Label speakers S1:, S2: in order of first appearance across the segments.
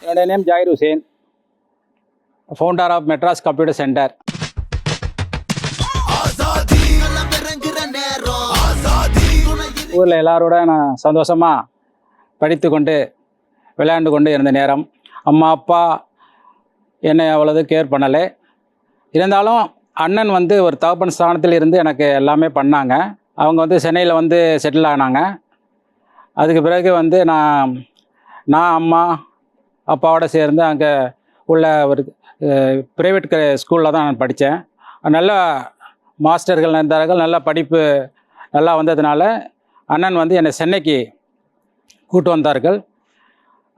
S1: என்னோட name Zakir Hussain, founder of Madras computer centre. ஊரில் எல்லாரோட நான் சந்தோஷமாக படித்து கொண்டு விளையாண்டு கொண்டு இருந்த நேரம். அம்மா அப்பா என்னை அவ்வளவு கேர் பண்ணலை. இருந்தாலும் அண்ணன் வந்து ஒரு தகப்பன் ஸ்தானத்தில் இருந்து எனக்கு எல்லாமே பண்ணாங்க. அவங்க வந்து சென்னையில் வந்து செட்டில் ஆனாங்க. அதுக்கு பிறகு வந்து நான் அம்மா அப்பாவோட சேர்ந்து அங்கே உள்ள ஒரு ப்ரைவேட் ஸ்கூலில் தான் நான் படித்தேன். நல்ல மாஸ்டர்கள் இருந்தார்கள், நல்ல படிப்பு நல்லா வந்ததுனால அண்ணன் வந்து என்னை சென்னைக்கு கூட்டு வந்தார்கள்.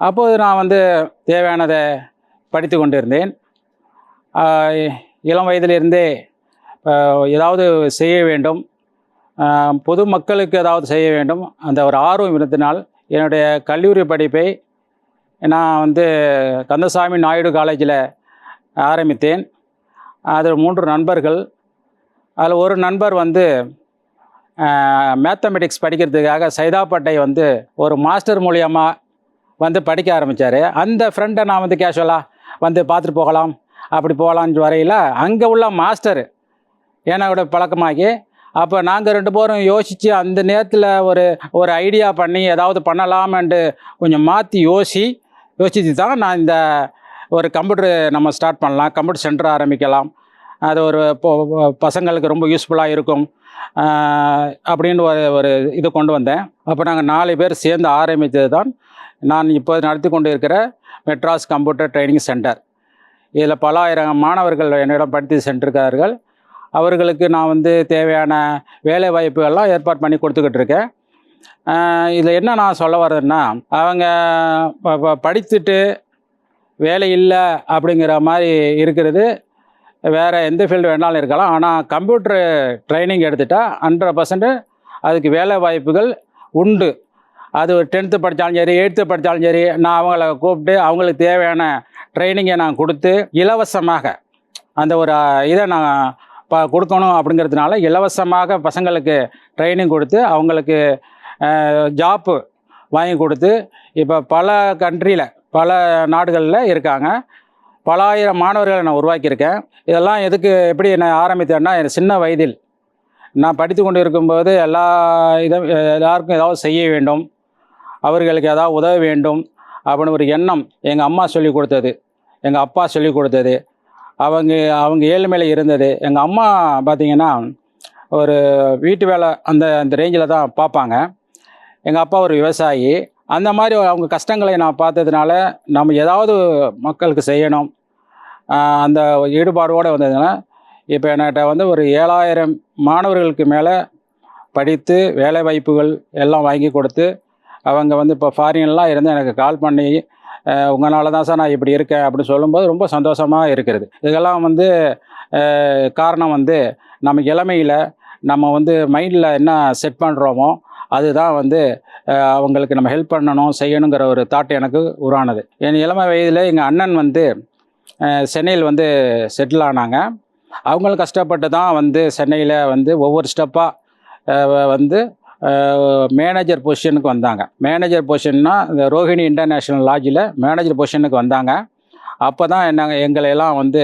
S1: அப்போது நான் வந்து தேவையானதை படித்து கொண்டிருந்தேன். இளம் வயதிலிருந்தே ஏதாவது செய்ய வேண்டும், பொது மக்களுக்கு ஏதாவது செய்ய வேண்டும் அந்த ஒரு ஆர்வம் இருந்ததினால் என்னுடைய கல்லூரி படிப்பை நான் வந்து கந்தசாமி நாயுடு காலேஜில் ஆரம்பித்தேன். அதில் 3 நண்பர்கள். அதில் ஒரு நண்பர் வந்து மேத்தமெட்டிக்ஸ் படிக்கிறதுக்காக சைதாப்பேட்டை வந்து ஒரு மாஸ்டர் மூலியமாக வந்து படிக்க ஆரம்பித்தார். அந்த ஃப்ரெண்டை நான் வந்து கேஷுவலாக வந்து பார்த்துட்டு போகலாம், அப்படி போகலான்னு வரையில் அங்கே உள்ள மாஸ்டர் என்னோட பழக்கமாகி, அப்போ நாங்கள் 2 பேரும் யோசித்து அந்த நேரத்தில் ஒரு ஐடியா பண்ணி ஏதாவது பண்ணலாமென்று கொஞ்சம் மாற்றி யோசித்து தான் நான் இந்த ஒரு கம்ப்யூட்டர் நம்ம ஸ்டார்ட் பண்ணலாம், கம்ப்யூட்டர் சென்டர் ஆரம்பிக்கலாம், அது ஒரு பசங்களுக்கு ரொம்ப யூஸ்ஃபுல்லாக இருக்கும் அப்படின்னு ஒரு இது கொண்டு வந்தேன். அப்போ நாங்கள் 4 பேர் சேர்ந்து ஆரம்பித்தது தான் நான் இப்போ நடத்தி கொண்டு இருக்கிற மெட்ராஸ் கம்ப்யூட்டர் ட்ரைனிங் சென்டர். இதில் பல ஆயிரம் மாணவர்கள் என்னிடம் படித்து சென்றிருக்கிறார்கள். அவர்களுக்கு நான் வந்து தேவையான வேலை வாய்ப்புகள்லாம் ஏற்பாடு பண்ணி கொடுத்துக்கிட்டு இருக்கேன். இதில் என்ன நான் சொல்ல வர்றதுன்னா, அவங்க படித்துட்டு வேலை இல்லை அப்படிங்கிற மாதிரி இருக்கிறது. வேறு எந்த ஃபீல்டு வேணாலும் இருக்கலாம், ஆனால் கம்ப்யூட்டர் ட்ரைனிங் எடுத்துட்டால் 100% அதுக்கு வேலை வாய்ப்புகள் உண்டு. அது ஒரு 10th படித்தாலும் சரி, 8th படித்தாலும் சரி, நான் அவங்கள கூப்பிட்டு அவங்களுக்கு தேவையான ட்ரைனிங்கை நான் கொடுத்து இலவசமாக அந்த ஒரு இதை நான் கொடுக்கணும். அப்படிங்கிறதுனால இலவசமாக பசங்களுக்கு ட்ரைனிங் கொடுத்து அவங்களுக்கு ஜாப்பு வாங்கி கொடுத்து இப்போ பல கண்ட்ரியில் பல நாடுகளில் இருக்காங்க. பல ஆயிரம் மாணவர்களை நான் உருவாக்கியிருக்கேன். இதெல்லாம் எப்படி நான் ஆரம்பித்தேன்னா, சின்ன வயதில் நான் படித்து கொண்டு இருக்கும்போது எல்லாருக்கும் ஏதாவது செய்ய வேண்டும், அவர்களுக்கு ஏதாவது உதவ வேண்டும் அப்படின்னு ஒரு எண்ணம் எங்கள் அம்மா சொல்லிக் கொடுத்தது, எங்கள் அப்பா சொல்லிக் கொடுத்தது. அவங்க ஏழ்மையில் இருந்தது. எங்கள் அம்மா பார்த்திங்கன்னா ஒரு வீட்டு வேலை அந்த ரேஞ்சில் தான் பார்ப்பாங்க. எங்கள் அப்பா ஒரு விவசாயி. அந்த மாதிரி அவங்க கஷ்டங்களை நான் பார்த்ததுனால நம்ம ஏதாவது மக்களுக்கு செய்யணும் அந்த ஈடுபாடோடு வந்ததுனால இப்போ என்கிட்ட வந்து ஒரு 7000 மாணவர்களுக்கு மேலே படித்து வேலை வாய்ப்புகள் எல்லாம் வாங்கி கொடுத்து, அவங்க வந்து இப்போ ஃபாரின்லாம் இருந்து எனக்கு கால் பண்ணி உங்களால் தான் சார் நான் இப்படி இருக்கேன் அப்படின்னு சொல்லும்போது ரொம்ப சந்தோஷமாக இருக்கிறது. இதெல்லாம் வந்து காரணம் வந்து நம்ம இளமையில் நம்ம வந்து மைண்டில் என்ன செட் பண்ணுறோமோ அதுதான் வந்து அவங்களுக்கு நம்ம ஹெல்ப் பண்ணணும் செய்யணுங்கிற ஒரு தாட் எனக்கு உருவானது. என் இளமை வயதில் எங்கள் அண்ணன் வந்து சென்னையில் வந்து செட்டில் ஆனாங்க. அவங்களும் கஷ்டப்பட்டு தான் வந்து சென்னையில் வந்து ஒவ்வொரு ஸ்டெப்பாக வந்து மேனேஜர் பொசிஷனுக்கு வந்தாங்க. மேனேஜர் பொசிஷன்னா இந்த ரோஹிணி இன்டர்நேஷ்னல் லாட்ஜில் மேனேஜர் பொசிஷனுக்கு வந்தாங்க. அப்போ தான் எங்களையெல்லாம் வந்து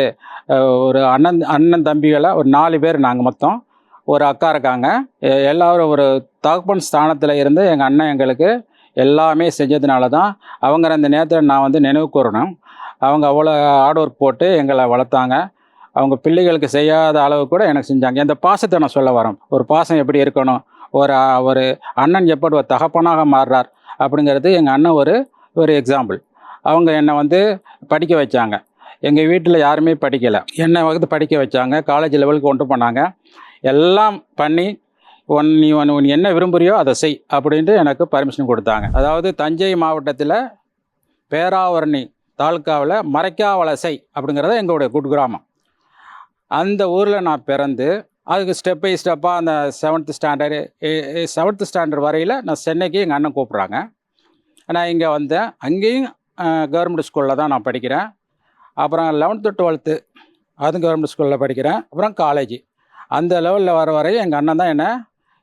S1: ஒரு அண்ணன் தம்பிகளை ஒரு 4 பேர் நாங்கள் மொத்தம், ஒரு அக்கா இருக்காங்க. எல்லோரும் ஒரு தகப்பன் ஸ்தானத்தில் இருந்து எங்கள் அண்ணன் எங்களுக்கு எல்லாமே செஞ்சதுனால தான் அவங்க அந்த நேரத்தில் நான் வந்து நினைவு கூறணும். அவங்க அவ்வளோ ஹார்ட் ஒர்க் போட்டு எங்களை வளர்த்தாங்க. அவங்க பிள்ளைகளுக்கு செய்யாத அளவு கூட எனக்கு செஞ்சாங்க. இந்த பாசத்தை நான் சொல்ல வரேன். ஒரு பாசம் எப்படி இருக்கணும், ஒரு அண்ணன் எப்படி ஒரு தகப்பனாக மாறுறார் அப்படிங்கிறது எங்கள் அண்ணன் ஒரு எக்ஸாம்பிள். அவங்க என்னை வந்து படிக்க வச்சாங்க. எங்கள் வீட்டில் யாருமே படிக்கலை, என்னை வந்து படிக்க வச்சாங்க. காலேஜ் லெவலுக்கு கொண்டு போனாங்க. எல்லாம் பண்ணி நீ என்ன விரும்புகிறியோ அதை செய் அப்படின்ட்டு எனக்கு பர்மிஷன் கொடுத்தாங்க. அதாவது தஞ்சை மாவட்டத்தில் பேராவரணி தாலுக்காவில் மரைக்காவலசை அப்படிங்கிறத எங்களுடைய குக்கிராமம். அந்த ஊரில் நான் பிறந்து அதுக்கு ஸ்டெப் பை ஸ்டெப்பாக அந்த 7th ஸ்டாண்டர்ட் வரையில் நான் சென்னைக்கு எங்கள் அண்ணன் கூப்பிட்றாங்க. நான் இங்கே வந்தேன். அங்கேயும் கவர்மெண்ட் ஸ்கூலில் தான் நான் படிக்கிறேன். அப்புறம் 11th 12th அதுவும் கவர்மெண்ட் ஸ்கூலில் படிக்கிறேன். அப்புறம் காலேஜ் அந்த லெவலில் வர வரையும் எங்கள் அண்ணன் தான் என்னை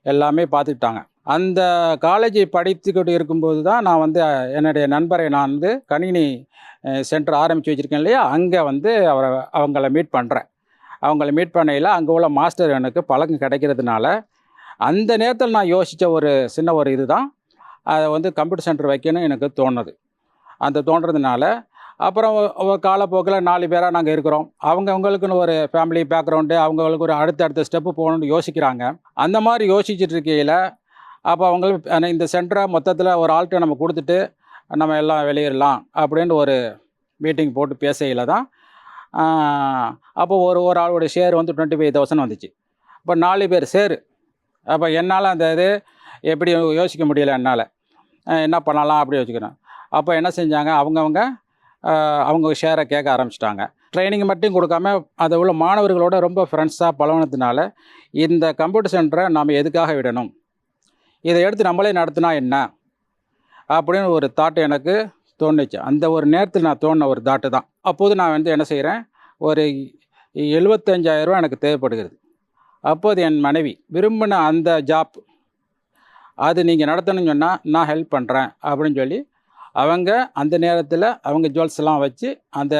S1: எல்லாமே பார்த்துக்கிட்டாங்க. அந்த காலேஜை படித்துக்கிட்டு இருக்கும்போது தான் நான் வந்து என்னுடைய நண்பரை நான் வந்து கணினி சென்டர் ஆரம்பித்து வச்சுருக்கேன் இல்லையா, அங்கே வந்து அவங்கள மீட் பண்ணுறேன். அவங்கள மீட் பண்ணையில் அங்கே உள்ள மாஸ்டர் எனக்கு பழக்கம் கிடைக்கிறதுனால அந்த நேரத்தில் நான் யோசித்த ஒரு சின்ன ஒரு இது தான் அதை வந்து கம்ப்யூட்டர் சென்டர் வைக்கணும்னு எனக்கு தோணுது. அந்த தோன்றதுனால அப்புறம் காலப்போக்கில் 4 பேராக நாங்கள் இருக்கிறோம். அவங்களுக்குன்னு ஒரு ஃபேமிலி பேக்ரவுண்டு, அவங்களுக்கு ஒரு அடுத்தடுத்த ஸ்டெப்பு போகணுன்னு யோசிக்கிறாங்க. அந்த மாதிரி யோசிச்சுட்டு இருக்கையில் அப்போ அவங்களுக்கு இந்த சென்டரை மொத்தத்தில் ஒரு ஆள்கிட்ட நம்ம கொடுத்துட்டு நம்ம எல்லாம் வெளியேறலாம் அப்படின்னு ஒரு மீட்டிங் போட்டு பேசையில் தான் அப்போ ஒரு ஆளுடைய ஷேர் வந்து 25,000 வந்துச்சு. இப்போ 4 பேர் ஷேரு. அப்போ என்னால் அந்த இது எப்படி யோசிக்க முடியல என்னால். என்ன பண்ணலாம் அப்படி யோசிக்கிறேன். அப்போ என்ன செஞ்சாங்க, அவங்க ஷேரை கேட்க ஆரம்பிச்சிட்டாங்க. ட்ரைனிங் மட்டும் கொடுக்காம அதை உள்ள மாணவர்களோட ரொம்ப ஃப்ரெண்ட்ஸாக பழகினதுனால இந்த கம்ப்யூட்டர் சென்டரை நாம் எதுக்காக விடணும், இதை எடுத்து நம்மளே நடத்தினா என்ன அப்படின்னு ஒரு தாட் எனக்கு தோணுச்சு. அந்த ஒரு நேரத்தில் நான் தோணின ஒரு தாட்டு தான். அப்போது நான் வந்து என்ன செய்கிறேன், ஒரு 75,000 ரூபா எனக்கு தேவைப்படுகிறது. அப்போது என் மனைவி விரும்பின அந்த ஜாப் அது நீங்கள் நடத்தணும்னு சொன்னால் நான் ஹெல்ப் பண்ணுறேன் அப்படின்னு சொல்லி அவங்க அந்த நேரத்தில் அவங்க ஜுவல்ஸ்லாம் வச்சு அந்த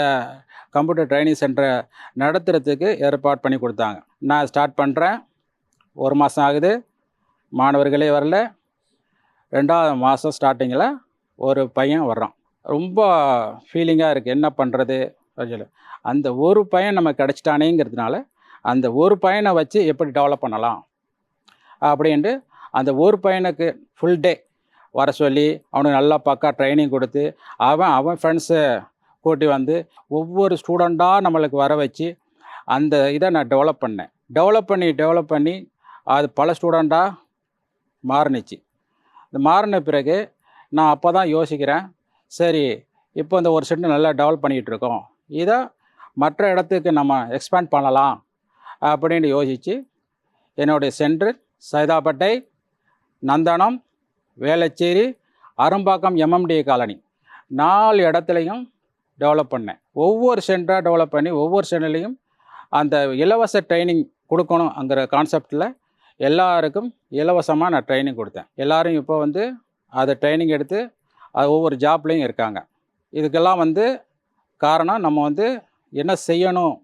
S1: கம்ப்யூட்டர் ட்ரைனிங் சென்டரை நடத்துகிறதுக்கு ஏற்பாடு பண்ணி கொடுத்தாங்க. நான் ஸ்டார்ட் பண்ணுறேன். 1 மாதம் ஆகுது, மாணவர்களே வரல. 2வது மாதம் ஸ்டார்டிங்கில் ஒரு பையன் வர்றான். ரொம்ப ஃபீலிங்காக இருக்குது, என்ன பண்ணுறது சொல்லி. அந்த ஒரு பையன் நம்ம கிடச்சிட்டானேங்கிறதுனால அந்த ஒரு பையனை வச்சு எப்படி டெவலப் பண்ணலாம் அப்படின்ட்டு அந்த ஒரு பையனுக்கு ஃபுல் டே வர சொல்லி அவனுக்கு நல்லா பக்கா ட்ரைனிங் கொடுத்து அவன் ஃப்ரெண்ட்ஸை கூட்டி வந்து ஒவ்வொரு ஸ்டூடெண்ட்டாக நம்மளுக்கு வர வச்சு அந்த இதை நான் டெவலப் பண்ணி அது பல ஸ்டூடெண்ட்டாக மாறினுச்சு. இந்த மாறின பிறகு நான் அப்போ தான் யோசிக்கிறேன், சரி இப்போ இந்த ஒரு சென்டர் நல்லா டெவலப் பண்ணிகிட்ருக்கோம், இதை மற்ற இடத்துக்கு நம்ம எக்ஸ்பேண்ட் பண்ணலாம் அப்படின்னு யோசித்து என்னுடைய சென்டர் சைதாப்பேட்டை, நந்தனம், வேளச்சேரி, அரும்பாக்கம், எம்எம்டி காலனி 4 இடத்துலையும் டெவலப் பண்ணேன். ஒவ்வொரு சென்டராக டெவலப் பண்ணி ஒவ்வொரு சென்டர்லேயும் அந்த இலவச ட்ரைனிங் கொடுக்கணுங்கிற கான்செப்டில் எல்லாருக்கும் இலவசமாக நான் ட்ரைனிங் கொடுத்தேன். எல்லோரும் இப்போ வந்து அதை ட்ரைனிங் எடுத்து அது ஒவ்வொரு ஜாப்லேயும் இருக்காங்க. இதுக்கெல்லாம் வந்து காரணம் நம்ம வந்து என்ன செய்யணும்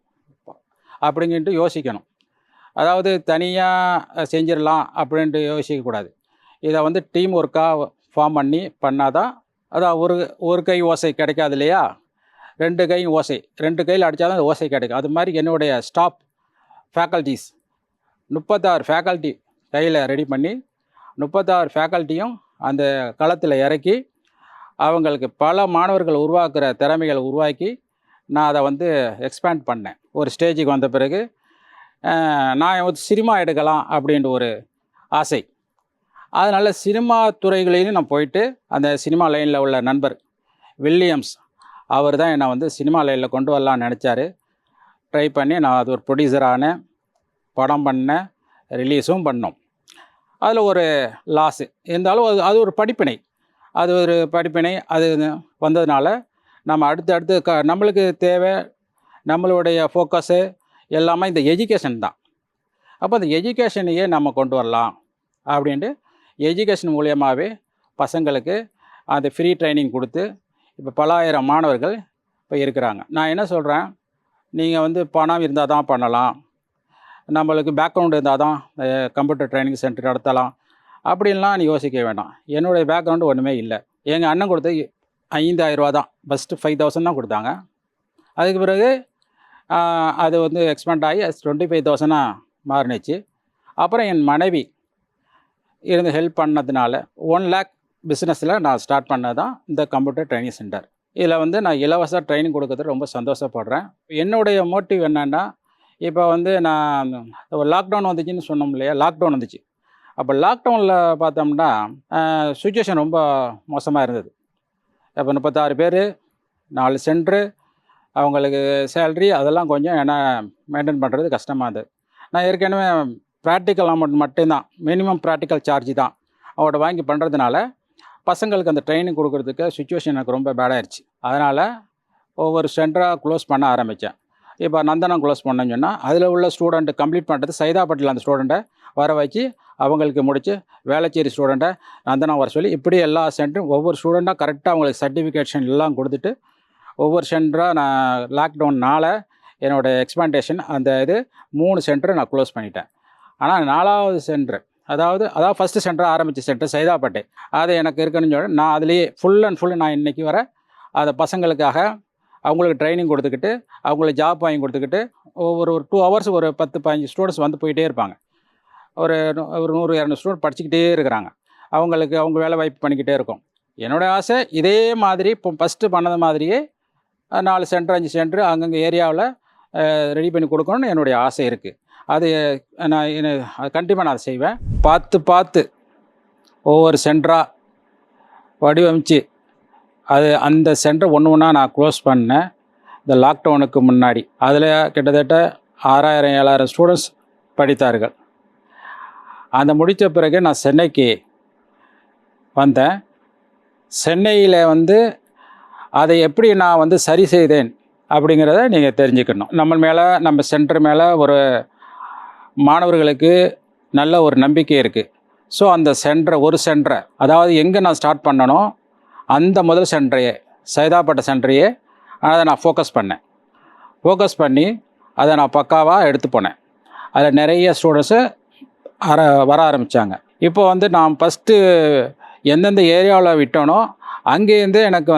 S1: அப்படின்ட்டு யோசிக்கணும். அதாவது தனியாக செஞ்சிடலாம் அப்படின்ட்டு யோசிக்கக்கூடாது. இதை வந்து டீம் ஒர்க்காக ஃபார்ம் பண்ணால் தான் அதான் ஒரு கை ஓசை கிடைக்காது இல்லையா, 2 கையும் ஓசை, 2 கையில் அடித்தா தான் ஓசை கிடைக்கும். அது மாதிரி என்னுடைய ஸ்டாஃப் ஃபேக்கல்ட்டிஸ் 36 ஃபேக்கல்ட்டி கையில் ரெடி பண்ணி 36 ஃபேக்கல்ட்டியும் அந்த களத்தில் இறக்கி அவங்களுக்கு பல மாணவர்கள் உருவாக்குற திறமைகளை உருவாக்கி நான் அதை வந்து எக்ஸ்பேண்ட் பண்ணேன். ஒரு ஸ்டேஜுக்கு வந்த பிறகு நான் சினிமா எடுக்கலாம் அப்படின்ற ஒரு ஆசை. அதனால் சினிமா துறைகளையும் நான் போயிட்டு அந்த சினிமா லைனில் உள்ள நண்பர் வில்லியம்ஸ் அவர் தான் என்னை வந்து சினிமா லைனில் கொண்டு வரலான்னு நினச்சாரு. ட்ரை பண்ணி நான் அது ஒரு ப்ரொடியூசரான படம் பண்ணேன், ரிலீஸும் பண்ணோம். அதில் ஒரு லாஸு இருந்தாலும் அது ஒரு படிப்பினை. அது வந்ததுனால நம்ம அடுத்து நம்மளுக்கு தேவை, நம்மளுடைய ஃபோக்கஸு எல்லாமே இந்த எஜுகேஷன் தான். அப்போ அந்த எஜுகேஷனையே நம்ம கொண்டு வரலாம் அப்படின்ட்டு எஜுகேஷன் மூலியமாகவே பசங்களுக்கு அந்த ஃப்ரீ ட்ரைனிங் கொடுத்து இப்போ பலாயிரம் மாணவர்கள் இப்போ இருக்கிறாங்க. நான் என்ன சொல்கிறேன், நீங்கள் வந்து பணம் இருந்தால் தான் பண்ணலாம், நம்மளுக்கு பேக்ரவுண்டு இருந்தால் தான் கம்ப்யூட்டர் ட்ரைனிங் சென்டர் நடத்தலாம் அப்படின்லாம் நீ யோசிக்க வேண்டாம். என்னுடைய பேக்ரவுண்டு ஒன்றுமே இல்லை. எங்கள் அண்ணன் கொடுத்தது 5,000 ரூபா தான். ஃபஸ்ட்டு 5,000 தான் கொடுத்தாங்க. அதுக்கு பிறகு அது வந்து எக்ஸ்பேண்ட் ஆகி 25,000 மாறினுச்சு. அப்புறம் என் மனைவி இருந்து ஹெல்ப் பண்ணதுனால 1 lakh பிஸ்னஸில் நான் ஸ்டார்ட் பண்ணது தான் இந்த கம்ப்யூட்டர் ட்ரைனிங் சென்டர். இதில் வந்து நான் இலவச ட்ரைனிங் கொடுக்கறது ரொம்ப சந்தோஷப்படுறேன். என்னுடைய மோட்டிவ் என்னென்னா, இப்போ வந்து நான் ஒரு லாக்டவுன் வந்துச்சுன்னு சொன்னோம் இல்லையா, லாக்டவுன் வந்துச்சு. அப்போ லாக்டவுனில் பார்த்தோம்னா சுச்சுவேஷன் ரொம்ப மோசமாக இருந்தது. இப்போ 36 பேர், 4 சென்ட்ரு, அவங்களுக்கு சேல்ரி அதெல்லாம் கொஞ்சம் என்ன மெயின்டைன் பண்ணுறது கஷ்டமாக இருந்தது. நான் ஏற்கனவே ப்ராக்டிக்கல் அமௌண்ட் மட்டும்தான், மினிமம் ப்ராக்டிக்கல் சார்ஜ் தான் அவங்கள்ட்ட வாங்கி பண்ணுறதுனால பசங்களுக்கு அந்த ட்ரைனிங் கொடுக்குறதுக்கு சுச்சுவேஷன் எனக்கு ரொம்ப பேடாகிடுச்சு. அதனால் ஒவ்வொரு சென்டராக க்ளோஸ் பண்ண ஆரம்பித்தேன். இப்போ நந்தனம் க்ளோஸ் பண்ணேன்னு சொன்னால் அதில் உள்ள ஸ்டூடெண்ட்டு கம்ப்ளீட் பண்ணுறது சைதாப்பேட்டையில் அந்த ஸ்டூடெண்ட்டை வர வச்சு அவங்களுக்கு முடித்து வேளச்சேரி ஸ்டூடெண்ட்டை நந்தனம் வர சொல்லி இப்படி எல்லா சென்டரும் ஒவ்வொரு ஸ்டூடெண்ட்டாக கரெக்டாக அவங்களுக்கு சர்டிஃபிகேஷன் எல்லாம் கொடுத்துட்டு ஒவ்வொரு சென்டராக நான் லாக்டவுன்னால் என்னோடய எக்ஸ்பான்டேஷன் அந்த இது 3 சென்டரை நான் க்ளோஸ் பண்ணிட்டேன். ஆனால் 4வது சென்டர் அதாவது ஃபஸ்ட்டு சென்டர் ஆரம்பித்த சென்டர் சைதாப்பேட்டை அது எனக்கு இருக்குன்னு சொல்லி நான் அதுலேயே ஃபுல் அண்ட் ஃபுல் நான் இன்றைக்கி வர அதை பசங்களுக்காக அவங்களுக்கு ட்ரைனிங் கொடுத்துக்கிட்டு அவங்களுக்கு ஜாப் வாங்கி கொடுத்துக்கிட்டு ஒரு 2 ஹவர்ஸ் ஒரு 10-15 ஸ்டூடெண்ட்ஸ் வந்து போயிட்டே இருப்பாங்க. ஒரு 100-200 ஸ்டூடெண்ட் படிச்சுக்கிட்டே இருக்கிறாங்க. அவங்களுக்கு அவங்க வேலை வாய்ப்பு பண்ணிக்கிட்டே இருக்கும். என்னோடய ஆசை இதே மாதிரி இப்போ ஃபஸ்ட்டு பண்ணது மாதிரியே 4 சென்டர் 5 சென்டர் அங்கங்கே ஏரியாவில் ரெடி பண்ணி கொடுக்கணும்னு என்னுடைய ஆசை இருக்குது. அது நான் கண்டிப்பாக நான் அதை செய்வேன். பார்த்து ஒவ்வொரு சென்டராக வடிவமைச்சு அது அந்த சென்டர் ஒன்று ஒன்றா நான் க்ளோஸ் பண்ணேன் இந்த லாக்டவுனுக்கு முன்னாடி. அதில் கிட்டத்தட்ட 6000-7000 ஸ்டூடெண்ட்ஸ் படித்தார்கள். அந்த முடித்த பிறகு நான் சென்னைக்கு வந்தேன். சென்னையில் அதை எப்படி நான் சரி செய்தேன் அப்படிங்கிறத நீங்கள் தெரிஞ்சுக்கணும். நம்ம சென்டர் மேலே ஒரு மாணவர்களுக்கு நல்ல ஒரு நம்பிக்கை இருக்குது. ஸோ அந்த ஒரு சென்டரை அதாவது எங்கே நான் ஸ்டார்ட் பண்ணணும் அந்த முதல் சென்டரையே சைதாப்பேட்டை சென்டரையே அதை நான் ஃபோக்கஸ் பண்ணி அதை நான் பக்காவாக எடுத்து போனேன். அதில் நிறைய ஸ்டூடெண்ட்ஸு வர ஆரம்பித்தாங்க. இப்போ நான் ஃபஸ்ட்டு எந்தெந்த ஏரியாவில் விட்டோனோ அங்கேருந்து எனக்கு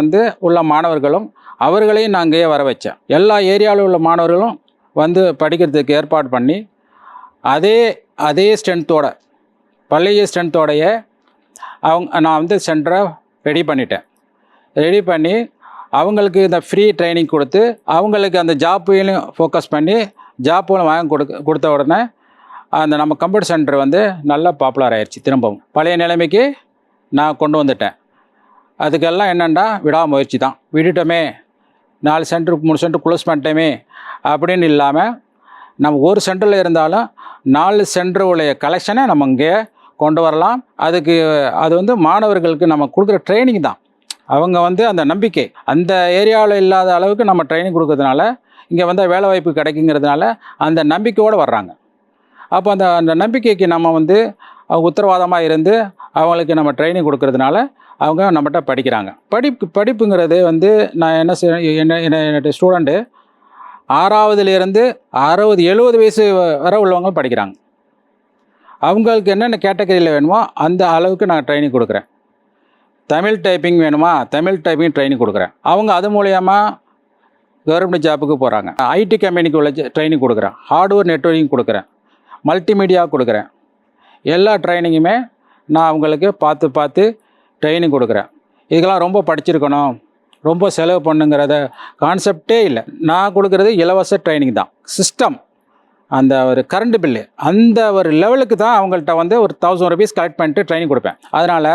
S1: உள்ள மாணவர்களும் அவர்களையும் நான் அங்கேயே வர வச்சேன். எல்லா ஏரியாவில் உள்ள மாணவர்களும் படிக்கிறதுக்கு ஏற்பாடு பண்ணி அதே ஸ்ட்ரென்த்தோட பழைய ஸ்ட்ரென்த்தோடைய நான் சென்டரை ரெடி பண்ணி அவங்களுக்கு இந்த ஃப்ரீ ட்ரைனிங் கொடுத்து அவங்களுக்கு அந்த ஜாப்பையும் ஃபோக்கஸ் பண்ணி ஜாப்புகளும் வாங்கி கொடுத்த உடனே அந்த நம்ம கம்ப்யூட்டர் சென்டர் நல்லா பாப்புலர் ஆயிடுச்சு. திரும்பவும் பழைய நிலைமைக்கு நான் கொண்டு வந்துட்டேன். அதுக்கெல்லாம் என்னென்னா விடாமுயற்சி தான். விட்டுட்டோமே 4 சென்டருக்கு 3 சென்டர் க்ளோஸ் பண்ணிட்டோமே அப்படின்னு இல்லாமல் நம்ம ஒரு சென்டரில் இருந்தாலும் 4 சென்டர் உடைய கலெக்ஷனை நம்ம இங்கே கொண்டு வரலாம். அது மாணவர்களுக்கு நம்ம கொடுக்குற ட்ரைனிங் தான். அவங்க அந்த நம்பிக்கை அந்த ஏரியாவில் இல்லாத அளவுக்கு நம்ம ட்ரைனிங் கொடுக்கறதுனால இங்கே வேலை வாய்ப்பு கிடைக்குங்கிறதுனால அந்த நம்பிக்கையோடு வர்றாங்க. அப்போ அந்த நம்பிக்கைக்கு நம்ம உத்தரவாதமாக இருந்து அவங்களுக்கு நம்ம ட்ரைனிங் கொடுக்கறதுனால அவங்க நம்மகிட்ட படிக்கிறாங்க. படிப்புங்கிறது நான் என்ன செய்யணும், என்னுடைய ஸ்டூடெண்ட்டு 6வதுலேருந்து 60-70 வயசு வரை உள்ளவங்க படிக்கிறாங்க. அவங்களுக்கு என்னென்ன கேட்டகரியில் வேணுமோ அந்த அளவுக்கு நான் ட்ரைனிங் கொடுக்குறேன். தமிழ் டைப்பிங் வேணுமா தமிழ் டைப்பிங் ட்ரைனிங் கொடுக்குறேன். அவங்க அது மூலயமா கவர்மெண்ட் ஜாப்புக்கு போகிறாங்க. ஐடி கம்பெனிக்கு உள்ள ட்ரைனிங் கொடுக்குறேன். ஹார்ட்வேர் நெட்வொர்க்கிங் கொடுக்குறேன். மல்டிமீடியா கொடுக்குறேன். எல்லா ட்ரைனிங்குமே நான் அவங்களுக்கு பார்த்து ட்ரைனிங் கொடுக்குறேன். இதுக்கெல்லாம் ரொம்ப படிச்சிருக்கணும், ரொம்ப செலவு பண்ணுங்கிறத கான்செப்டே இல்லை. நான் கொடுக்குறது இலவச ட்ரைனிங் தான். சிஸ்டம் அந்த ஒரு கரண்ட் பில்லு அந்த ஒரு லெவலுக்கு தான் அவங்கள்ட்ட ஒரு 1000 rupees கலெக்ட் பண்ணிட்டு ட்ரைனிங் கொடுப்பேன். அதனால்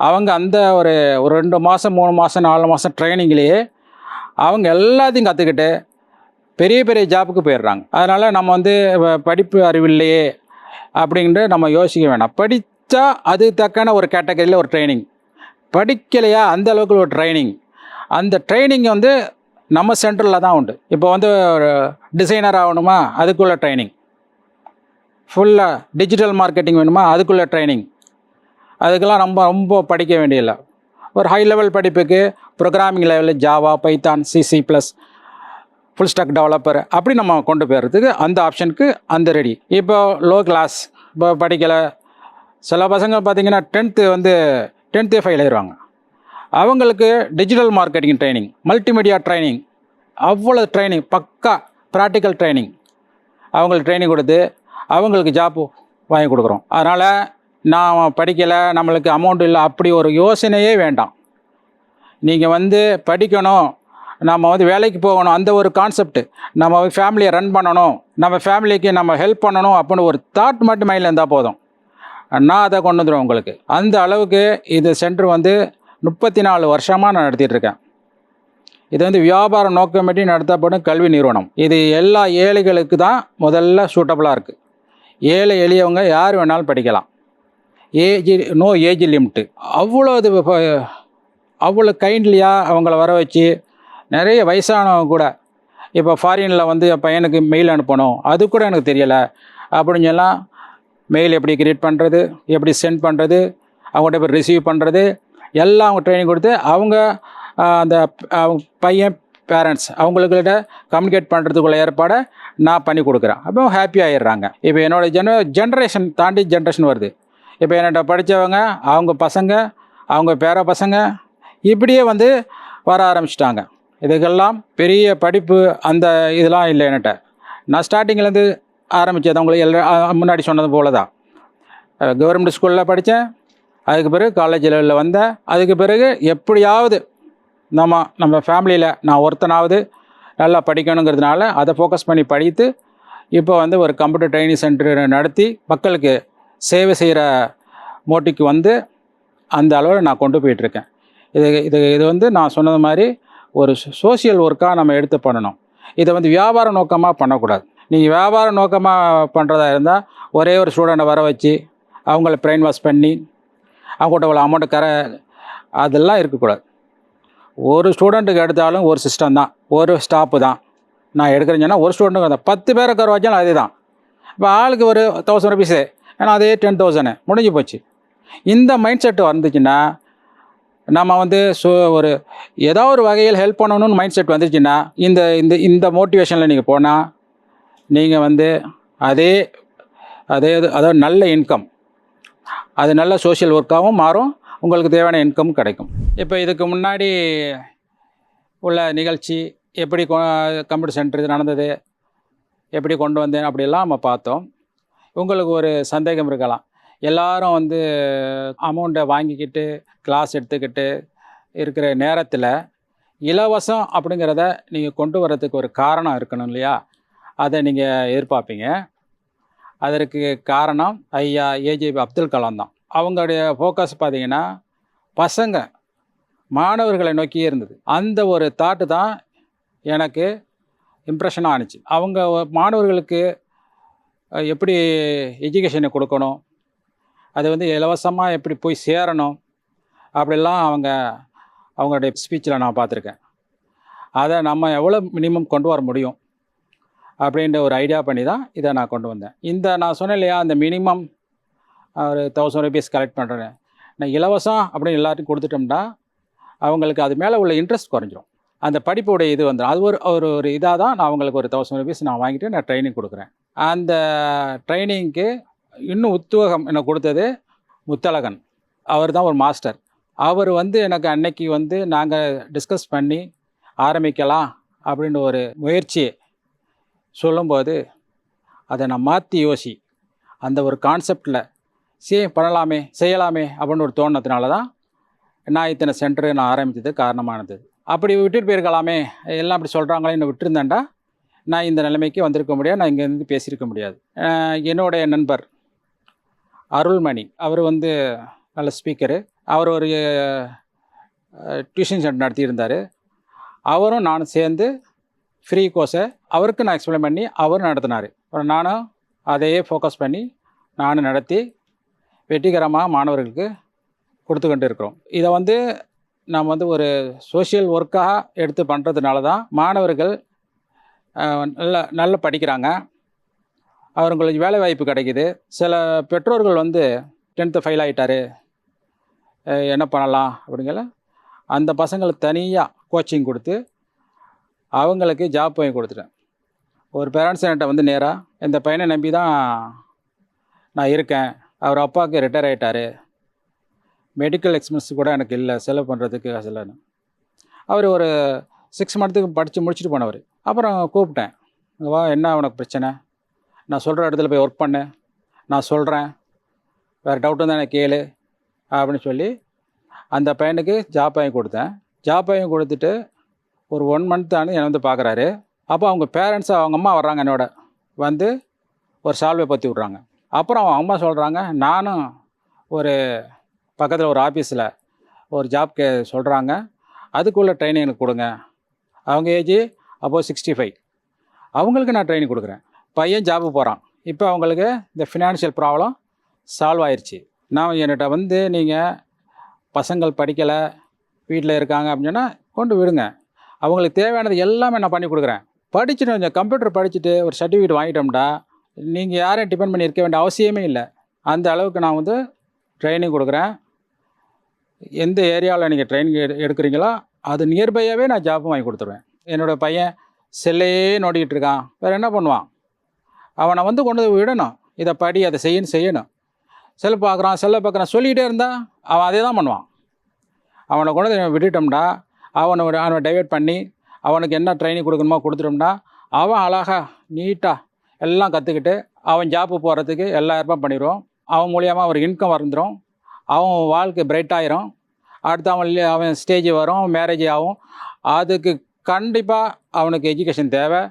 S1: அவங்க அந்த ஒரு 2 மாதம் 3 மாதம் 4 மாதம் ட்ரைனிங்லேயே அவங்க எல்லாத்தையும் கற்றுக்கிட்டு பெரிய ஜாப்புக்கு போயிடுறாங்க. அதனால் நம்ம படிப்பு அறிவில்லையே அப்படின்ட்டு நம்ம யோசிக்க வேண்டாம். படித்தா அது தக்கான ஒரு கேட்டகரியில் ஒரு ட்ரைனிங், படிக்கலையா அந்த அளவுக்கு ஒரு ட்ரைனிங். அந்த ட்ரைனிங் நம்ம சென்டரில் தான் உண்டு. இப்போ ஒரு டிசைனர் ஆகணுமா அதுக்குள்ள ட்ரைனிங், ஃபுல்லாக டிஜிட்டல் மார்க்கெட்டிங் வேணுமா அதுக்குள்ள ட்ரைனிங். அதுக்கெல்லாம் ரொம்ப படிக்க வேண்டியதில்லை. ஒரு ஹை லெவல் படிப்புக்கு ப்ரோக்ராமிங் லெவலில் Java, Python, C++, full stock developer அப்படி நம்ம கொண்டு போகிறதுக்கு அந்த ஆப்ஷனுக்கு ரெடி. இப்போ லோ கிளாஸ் இப்போ படிக்கலை சில பசங்க பார்த்திங்கன்னா 10th ஃபெயில் ஆயிடுவாங்க. அவங்களுக்கு digital marketing training, multimedia training, அவ்வளோ ட்ரைனிங் பக்கா ப்ராக்டிக்கல் ட்ரைனிங் அவங்களுக்கு ட்ரைனிங் கொடுத்து அவங்களுக்கு ஜாப்பு வாங்கி கொடுக்குறோம். அதனால் நான் படிக்கலை நம்மளுக்கு அமௌண்ட் இல்லை அப்படி ஒரு யோசனையே வேண்டாம். நீங்கள் படிக்கணும், நம்ம வேலைக்கு போகணும், அந்த ஒரு கான்செப்ட், நம்ம ஃபேமிலியை ரன் பண்ணணும், நம்ம ஃபேமிலிக்கு நம்ம ஹெல்ப் பண்ணணும் அப்படின்னு ஒரு தாட் மட்டும் மைண்டில் இருந்தால் போதும். நான் அதை கொண்டு வந்துடுவேன் உங்களுக்கு. அந்த அளவுக்கு இது சென்டர் 34 வருஷமாக நான் நடத்திட்டுருக்கேன். இது வியாபார நோக்கமின்றி நடத்தப்படும் கல்வி நிறுவனம். இது எல்லா ஏழைகளுக்கு தான் முதல்ல சூட்டபுளாக இருக்குது. ஏழை எளியவங்க யார் வேணாலும் படிக்கலாம். No age limit. அவ்வளோ கைண்ட்லியாக அவங்கள வர வச்சு நிறைய வயசானவங்க கூட இப்போ ஃபாரினில் வந்து என் பையனுக்கு மெயில் அனுப்பணும், அது கூட எனக்கு தெரியலை அப்படின்னு சொல்லலாம். மெயில் எப்படி கிரியேட் பண்ணுறது, எப்படி சென்ட் பண்ணுறது, அவங்கள்ட்ட போய் ரிசீவ் பண்ணுறது எல்லாம் அவங்க ட்ரைனிங் கொடுத்து அவங்க அந்த பையன் பேரண்ட்ஸ் அவங்களுக்கிட்ட கம்யூனிகேட் பண்ணுறதுக்குள்ள ஏற்பாடை நான் பண்ணி கொடுக்குறேன். அப்போ ஹாப்பி ஆகிடுறாங்க. இப்போ என்னோடய ஜென்ரேஷன் தாண்டி ஜென்ரேஷன் வருது. இப்போ என்னோட படித்தவங்க, அவங்க பசங்க, அவங்க பேர பசங்க இப்படியே வந்து வர ஆரம்பிச்சிட்டாங்க. இதுக்கெல்லாம் பெரிய படிப்பு அந்த இதெல்லாம் இல்லை என்கிட்ட. நான் ஸ்டார்டிங்லேருந்து ஆரம்பித்தது அவங்களுக்கு முன்னாடி சொன்னது போல தான். கவர்மெண்ட் ஸ்கூலில் படித்தேன், அதுக்கு பிறகு காலேஜ் லெவலில் வந்தேன். அதுக்கு பிறகு எப்படியாவது நம்ம ஃபேமிலியில் நான் ஒருத்தனாவது நல்லா படிக்கணுங்கிறதுனால அதை ஃபோக்கஸ் பண்ணி படித்து இப்போ வந்து ஒரு கம்ப்யூட்டர் ட்ரைனிங் சென்டர் நடத்தி மக்களுக்கு சேவை செய்கிற மோட்டிக்கு வந்து அந்த அளவில் நான் கொண்டு போயிட்டுருக்கேன். இது வந்து நான் சொன்னது மாதிரி ஒரு சோஷியல் ஒர்க்காக நம்ம எடுத்து பண்ணணும். இதை வந்து வியாபார நோக்கமாக பண்ணக்கூடாது. நீங்கள் வியாபார நோக்கமாக பண்ணுறதா இருந்தால் ஒரே ஒரு ஸ்டூடெண்ட்டை வர வச்சு அவங்கள பிரெயின் வாஷ் பண்ணி அவங்கள்ட்ட உள்ள அமௌண்ட்டு அதெல்லாம் இருக்கக்கூடாது. ஒரு ஸ்டூடெண்ட்டுக்கு எடுத்தாலும் ஒரு சிஸ்டம் தான், ஒரு ஸ்டாப்பு தான். நான் எடுக்கிறேன்னு சொன்னால் ஒரு ஸ்டூடெண்ட்டுக்கு தான் 10 பேரை உட்கார வச்சாலும் அதே தான். இப்போ ஆளுக்கு ஒரு 1000 ருபீஸு, ஏன்னா அதே 10,000 முடிஞ்சு போச்சு. இந்த மைண்ட் செட்டு வந்துச்சுன்னா நம்ம வந்து ஒரு ஏதோ ஒரு வகையில் ஹெல்ப் பண்ணணும்னு மைண்ட் செட் வந்துச்சுன்னா இந்த இந்த இந்த மோட்டிவேஷனில் நீங்கள் போனால் நீங்கள் வந்து அதாவது நல்ல இன்கம், அது நல்ல சோஷியல் ஒர்க்காகவும் மாறும், உங்களுக்கு தேவையான இன்கம் கிடைக்கும். இப்போ இதுக்கு முன்னாடி உள்ள நிகழ்ச்சி எப்படி கம்ப்யூட்டர் சென்டர் இது நடந்தது, எப்படி கொண்டு வந்தேன் அப்படிலாம் நம்ம பார்த்தோம். உங்களுக்கு ஒரு சந்தேகம் இருக்கலாம், எல்லாரும் வந்து அமௌண்ட்டை வாங்கிக்கிட்டு கிளாஸ் எடுத்துக்கிட்டு இருக்கிற நேரத்தில் இலவசம் அப்படிங்கிறத நீங்கள் கொண்டு வர்றதுக்கு ஒரு காரணம் இருக்கணும் இல்லையா? அதை நீங்கள் எதிர்பார்ப்பீங்க. அதற்கு காரணம் ஐயா ஏஜேபி அப்துல் கலாம் தான். அவங்களுடைய ஃபோக்கஸ் பார்த்திங்கன்னா பசங்க மாணவர்களை நோக்கியே இருந்தது. அந்த ஒரு தாட்டு தான் எனக்கு இம்ப்ரெஷனாக ஆணுச்சு. அவங்க மாணவர்களுக்கு எப்படி எஜுகேஷனை கொடுக்கணும், அது வந்து இலவசமாக எப்படி போய் சேரணும் அப்படிலாம் அவங்களுடைய ஸ்பீச்சில் நான் பார்த்துருக்கேன். அதை நம்ம எவ்வளோ மினிமம் கொண்டு வர முடியும் அப்படின்ற ஒரு ஐடியா பண்ணி தான் இதை நான் கொண்டு வந்தேன். நான் சொன்னேன் இல்லையா, அந்த மினிமம் ஒரு 1000 ருபீஸ் கலெக்ட் பண்ணுறேன். நான் இலவசம் அப்படின்னு எல்லாத்தையும் கொடுத்துட்டோம்னா அவங்களுக்கு அது மேலே உள்ள இன்ட்ரெஸ்ட் குறைஞ்சிரும். அந்த படிப்புடைய இது வந்துடும். அது ஒரு இதாக தான் நான் அவங்களுக்கு ஒரு 1000 ருபீஸ் நான் வாங்கிட்டு நான் ட்ரைனிங் கொடுக்குறேன். அந்த ட்ரைனிங்க்கு இன்னும் உத்வேகம் எனக்கு கொடுத்தது முத்தழகன். அவர் தான் ஒரு மாஸ்டர். அவர் வந்து எனக்கு அன்னைக்கு வந்து நாங்கள் டிஸ்கஸ் பண்ணி ஆரம்பிக்கலாம் அப்படின்னு ஒரு முயற்சியை சொல்லும்போது அதை நான் மாற்றி அந்த ஒரு கான்செப்டில் செய்யலாமே அப்படின்னு ஒரு தோணுனதுனால தான் நான் இத்தனை சென்டரு நான் ஆரம்பித்தது காரணமானது. அப்படி விட்டுட்டு போயிருக்கலாமே, எல்லாம் அப்படி சொல்கிறாங்களேன்னு விட்டுருந்தேன்டா நான் இந்த நிலைமைக்கு வந்திருக்க முடியாது, நான் இங்கேருந்து பேசியிருக்க முடியாது. என்னுடைய நண்பர் அருள்மணி, அவர் வந்து நல்ல ஸ்பீக்கரு. அவர் ஒரு டியூஷன் சென்டர் நடத்தியிருந்தார். அவரும் நானும் சேர்ந்து ஃப்ரீ கோர்ஸை அவருக்கு நான் எக்ஸ்பிளைன் பண்ணி அவரும் நடத்தினார். அப்புறம் நானும் அதையே ஃபோக்கஸ் பண்ணி நானும் நடத்தி வெற்றிகரமாக மாணவர்களுக்கு கொடுத்துக்கிட்டு இருக்கிறோம். இதை வந்து நாம் வந்து ஒரு சோஷியல் ஒர்க்காக எடுத்து பண்ணுறதுனால தான் மாணவர்கள் நல்லா படிக்கிறாங்க, அவங்களுக்கு வேலை வாய்ப்பு கிடைக்கிது. சில பெற்றோர்கள் வந்து 10th ஃபெயில் ஆகிட்டாரு, என்ன பண்ணலாம் அப்படிங்கிற அந்த பசங்களுக்கு தனியாக கோச்சிங் கொடுத்து அவங்களுக்கு ஜாப் வாங்கி கொடுத்துட்டேன். ஒரு பேரண்ட்ஸ் என்கிட்ட வந்து நேராக இந்த பையனை நம்பி தான் நான் இருக்கேன், அவர் அப்பாவுக்கு ரிட்டையர் ஆகிட்டார், மெடிக்கல் எக்ஸ்பென்ஸ் கூட எனக்கு இல்லை செலவு பண்ணுறதுக்கு காசுலன்னு. அவர் ஒரு 6 மந்த்துக்கு படித்து முடிச்சுட்டு போனவர். அப்புறம் கூப்பிட்டேன், வா என்ன உனக்கு பிரச்சனை, நான் சொல்கிற இடத்துல போய் ஒர்க் பண்ணு, நான் சொல்கிறேன், வேறு டவுட் இருந்தால் எனக்கு கேளு அப்படின்னு சொல்லி அந்த பையனுக்கு ஜாப் வாங்கி கொடுத்தேன். ஜாப் வாங்கி கொடுத்துட்டு ஒரு 1 மந்த் என்னை வந்து பார்க்குறாரு. அப்போ அவங்க பேரண்ட்ஸு அவங்க அம்மா வர்றாங்க, என்னோட வந்து ஒரு சால்வை பற்றி விட்றாங்க. அப்புறம் அவங்க அம்மா சொல்கிறாங்க, நானும் ஒரு பக்கத்தில் ஒரு ஆஃபீஸில் ஒரு ஜாப் சொல்கிறாங்க, அதுக்குள்ளே ட்ரைனிங் எனக்கு கொடுங்க. அவங்க ஏஜ் அப்போது 65, அவங்களுக்கு நான் ட்ரைனிங் கொடுக்குறேன். பையன் ஜாபுக்கு போகிறான். இப்போ அவங்களுக்கு இந்த ஃபினான்ஷியல் ப்ராப்ளம் சால்வ் ஆயிடுச்சு. நான் என்கிட்ட வந்து நீங்கள் பசங்கள் படிக்கலை வீட்டில் இருக்காங்க அப்படின்னு சொன்னால் கொண்டு விடுங்க, அவங்களுக்கு தேவையானது எல்லாமே நான் பண்ணி கொடுக்குறேன். படிச்சுட்டு கொஞ்சம் கம்ப்யூட்டர் படிச்சுட்டு ஒரு சர்டிஃபிகேட் வாங்கிட்டோம்னா நீங்கள் யாரையும் டிபெண்ட் பண்ணி இருக்க வேண்டிய அவசியமே இல்லை. அந்த அளவுக்கு நான் வந்து ட்ரைனிங் கொடுக்குறேன். எந்த ஏரியாவில் நீங்கள் ட்ரைனிங் எடுக்கிறீங்களோ அது நியர்பையாகவே நான் ஜாப்பும் வாங்கி கொடுத்துருவேன். என்னோடய பையன் செல்லையே நோண்டிக்கிட்டு இருக்கான், வேறு என்ன பண்ணுவான்? அவனை வந்து கொண்டு போய் விடணும். இதை படி, அதை செய்யணும். செல்லை பார்க்குறான் சொல்லிக்கிட்டே இருந்தால் அவன் அதே தான் பண்ணுவான். அவனை கொண்டு வந்து விட்டுட்டோம்னா அவனை டைவர்ட் பண்ணி அவனுக்கு என்ன ட்ரைனிங் கொடுக்கணுமோ கொடுத்துட்டோம்னா அவன் அழகாக நீட்டாக எல்லாம் கற்றுக்கிட்டு அவன் ஜாப்பு போகிறதுக்கு எல்லா ஏற்பாடும் பண்ணிடுவோம். அவன் மூலியமாக ஒரு இன்கம் வந்துடும். அவன் வாழ்க்கை பிரைட்டாயிரும். அடுத்து அவன் ஸ்டேஜ் வரும், மேரேஜ் ஆகும். அதுக்கு கண்டிப்பாக அவனுக்கு எஜுகேஷன் தேவை,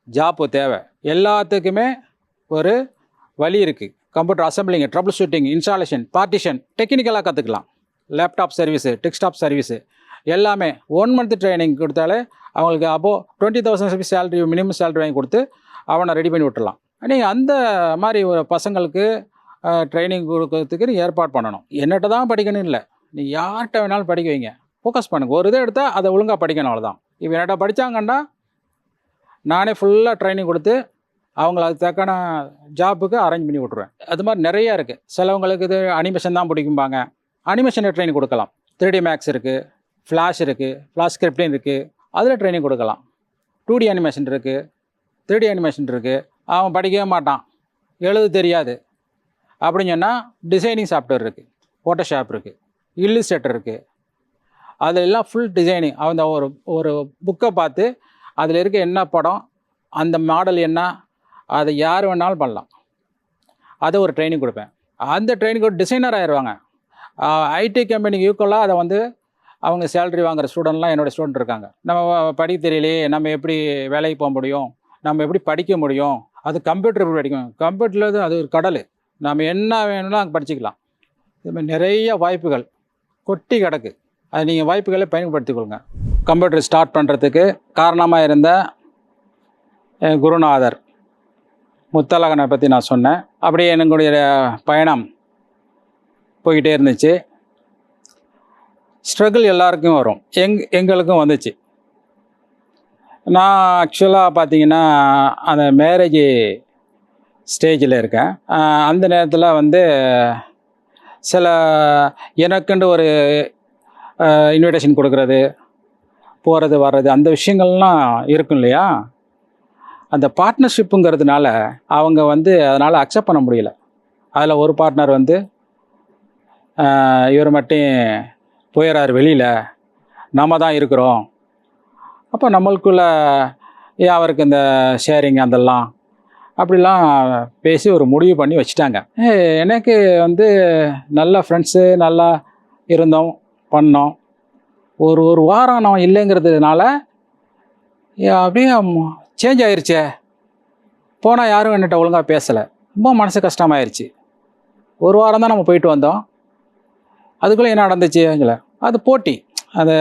S1: ஜாப்பு தேவை. எல்லாத்துக்குமே ஒரு வழி இருக்குது. Computer assembling, trouble, installation, partition டெக்னிக்கலாக கற்றுக்கலாம். லேப்டாப் சர்வீஸு, டெஸ்க்டாப் சர்வீஸு எல்லாமே 1 month ட்ரைனிங் கொடுத்தாலே அவங்களுக்கு அப்போது 20,000 சேலரி, மினிமம் சேலரி வாங்கி கொடுத்து அவனை ரெடி பண்ணி விட்டுடலாம். நீங்கள் அந்த மாதிரி ஒரு பசங்களுக்கு ட்ரைனிங் கொடுக்கறதுக்கு நீ ஏற்பாடு பண்ணணும். என்னட்ட தான் படிக்கணும் இல்லை, நீ யார்கிட்ட வேணாலும் படிக்க வைங்க. ஃபோக்கஸ் பண்ணுங்கள். ஒரு இதை எடுத்தால் அதை ஒழுங்காக படிக்கணும், அவ்வளோதான். இப்போ என்னட்ட படித்தாங்கன்னா நானே ஃபுல்லாக ட்ரைனிங் கொடுத்து அவங்கள அது தக்கான ஜாப்புக்கு அரேஞ்ச் பண்ணி விட்ருவேன். அது மாதிரி நிறையா இருக்குது. சிலவங்களுக்கு இது அனிமேஷன் தான் பிடிக்கும்பாங்க, அனிமேஷனில் ட்ரைனிங் கொடுக்கலாம். 3D Max இருக்குது, ஃப்ளாஷ் இருக்குது, ஃப்ளாஷ் ஸ்கிரிப்டிங் இருக்குது, அதில் ட்ரைனிங் கொடுக்கலாம். 2D அனிமேஷன் இருக்குது, 3D அனிமேஷன் இருக்குது. அவன் படிக்கவே மாட்டான், எழுத தெரியாது அப்படின்னு சொன்னால் டிசைனிங் சாஃப்ட்வேர் இருக்குது, ஃபோட்டோஷாப் இருக்குது, இல்லுஸ்ட்ரேட்டர் இருக்குது. அதிலெல்லாம் ஃபுல் டிசைனிங். அவன் ஒரு புக்கை பார்த்து அதில் இருக்க என்ன படம், அந்த மாடல் என்ன, அதை யார் வேணாலும் பண்ணலாம். அதை ஒரு ட்ரைனிங் கொடுப்பேன். அந்த ட்ரைனிங் ஒரு டிசைனர் ஆயிடுவாங்க. ஐடி கம்பெனிக்கு ஈக்குவலாக அதை வந்து அவங்க சேலரி வாங்குகிற ஸ்டூடெண்ட்லாம் என்னோடய ஸ்டூடெண்ட் இருக்காங்க. நம்ம படிக்க தெரியலையே, நம்ம எப்படி வேலைக்கு போக முடியும், நம்ம எப்படி படிக்க முடியும், அது கம்ப்யூட்டர் எப்படி படிக்கும், கம்ப்யூட்டரில் அது ஒரு கடல், நம்ம என்ன வேணும்னா அங்கே படிச்சுக்கலாம். இது மாதிரி நிறைய வாய்ப்புகள் கொட்டி கிடக்கு. அது நீங்கள் வாய்ப்புகளை பயன்படுத்திக்கொள்ளுங்க. கம்ப்யூட்டர் ஸ்டார்ட் பண்ணுறதுக்கு காரணமாக இருந்த என் குருநாதர் முத்தழகனை பற்றி நான் சொன்னேன். அப்படியே என்னுடைய பயணம் போய்கிட்டே இருந்துச்சு. ஸ்ட்ரகிள் எல்லாருக்கும் வரும், எங்களுக்கும் வந்துச்சு. நான் ஆக்சுவலாக பார்த்தீங்கன்னா அந்த மேரேஜ் ஸ்டேஜில் இருக்கேன். அந்த நேரத்தில் வந்து சில எனக்குண்டு ஒரு இன்விடேஷன் கொடுக்குறது, போகிறது வர்றது, அந்த விஷயங்கள்லாம் இருக்கும் இல்லையா. அந்த பார்ட்னர்ஷிப்புங்கிறதுனால அவங்க வந்து அதனால் அக்செப்ட் பண்ண முடியல. அதில் ஒரு பார்ட்னர் வந்து இவர் மட்டும் போயிடறாரு வெளியில், நம்ம தான் இருக்கிறோம், அப்போ நம்மளுக்குள்ள ஏன் அவருக்கு இந்த ஷேரிங் அதெல்லாம் அப்படிலாம் பேசி ஒரு முடிவு பண்ணி வச்சுட்டாங்க. எனக்கு வந்து நல்ல ஃப்ரெண்ட்ஸு, நல்லா இருந்தோம், பண்ணோம். ஒரு வாரம் நான் இல்லைங்கிறதுனால அப்படியே சேஞ்ச் ஆயிடுச்சே. போனால் யாரும் என்கிட்ட ஒழுங்காக பேசலை, ரொம்ப மனசு கஷ்டமாயிருச்சு. ஒரு வாரம் தான் நம்ம போயிட்டு வந்தோம், அதுக்குள்ளே என்ன நடந்துச்சு இல்லை, அது போட்டி, அது